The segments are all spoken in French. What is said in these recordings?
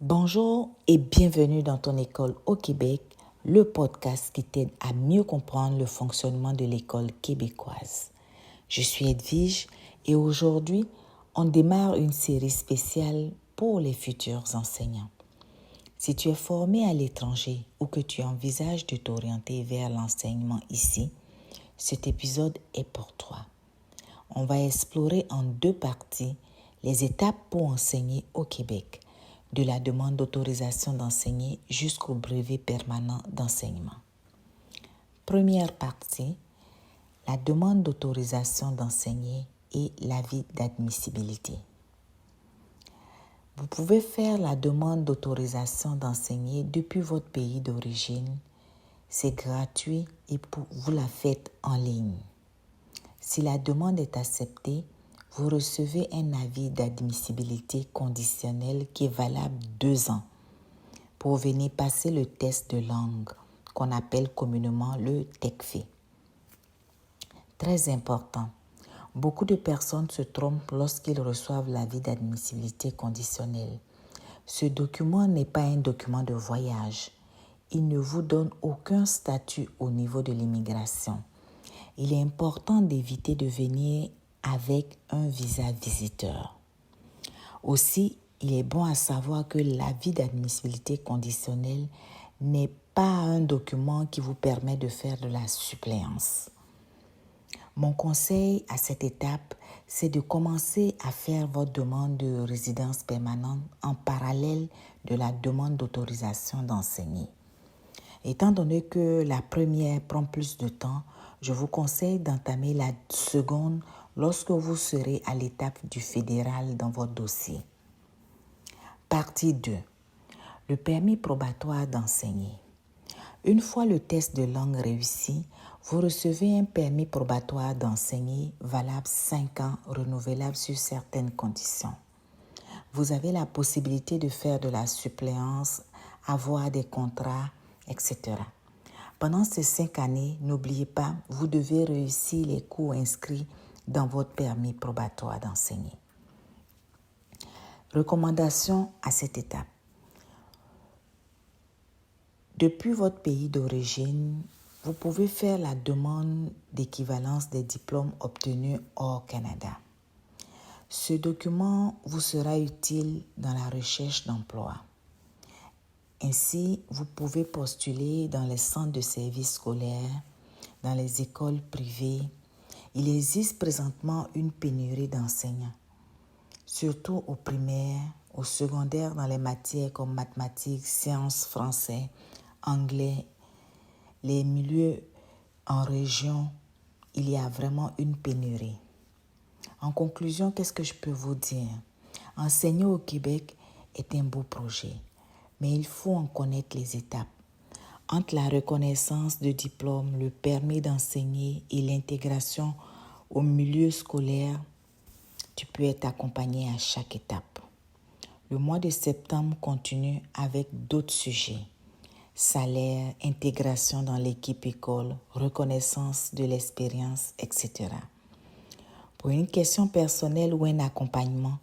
Bonjour et bienvenue dans ton école au Québec, le podcast qui t'aide à mieux comprendre le fonctionnement de l'école québécoise. Je suis Edwige et aujourd'hui, on démarre une série spéciale pour les futurs enseignants. Si tu es formé à l'étranger ou que tu envisages de t'orienter vers l'enseignement ici, cet épisode est pour toi. On va explorer en 2 parties les étapes pour enseigner au Québec, de la demande d'autorisation d'enseigner jusqu'au brevet permanent d'enseignement. Première partie, la demande d'autorisation d'enseigner et l'avis d'admissibilité. Vous pouvez faire la demande d'autorisation d'enseigner depuis votre pays d'origine. C'est gratuit et vous la faites en ligne. Si la demande est acceptée, vous recevez un avis d'admissibilité conditionnel qui est valable 2 ans pour venir passer le test de langue qu'on appelle communément le TECFE. Très important, beaucoup de personnes se trompent lorsqu'ils reçoivent l'avis d'admissibilité conditionnel. Ce document n'est pas un document de voyage. Il ne vous donne aucun statut au niveau de l'immigration. Il est important d'éviter de venir avec un visa visiteur. Aussi, il est bon à savoir que l'avis d'admissibilité conditionnelle n'est pas un document qui vous permet de faire de la suppléance. Mon conseil à cette étape, c'est de commencer à faire votre demande de résidence permanente en parallèle de la demande d'autorisation d'enseigner. Étant donné que la première prend plus de temps, je vous conseille d'entamer la seconde lorsque vous serez à l'étape du fédéral dans votre dossier. Partie 2. Le permis probatoire d'enseigner. Une fois le test de langue réussi, vous recevez un permis probatoire d'enseigner valable 5 ans, renouvelable sur certaines conditions. Vous avez la possibilité de faire de la suppléance, avoir des contrats, etc. Pendant ces 5 années, n'oubliez pas, vous devez réussir les cours inscrits dans votre permis probatoire d'enseigner. Recommandations à cette étape. Depuis votre pays d'origine, vous pouvez faire la demande d'équivalence des diplômes obtenus hors Canada. Ce document vous sera utile dans la recherche d'emploi. Ainsi, vous pouvez postuler dans les centres de services scolaires, dans les écoles privées. Il existe présentement une pénurie d'enseignants, surtout au primaire, au secondaire dans les matières comme mathématiques, sciences, français, anglais. Les milieux en région, il y a vraiment une pénurie. En conclusion, qu'est-ce que je peux vous dire? Enseigner au Québec est un beau projet, mais il faut en connaître les étapes. Entre la reconnaissance de diplôme, le permis d'enseigner et l'intégration au milieu scolaire, tu peux être accompagné à chaque étape. Le mois de septembre continue avec d'autres sujets. Salaire, intégration dans l'équipe école, reconnaissance de l'expérience, etc. Pour une question personnelle ou un accompagnement,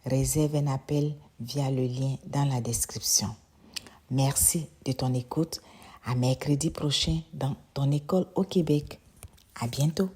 réserve un appel via le lien dans la description. Merci de ton écoute. À mercredi prochain dans ton école au Québec. À bientôt.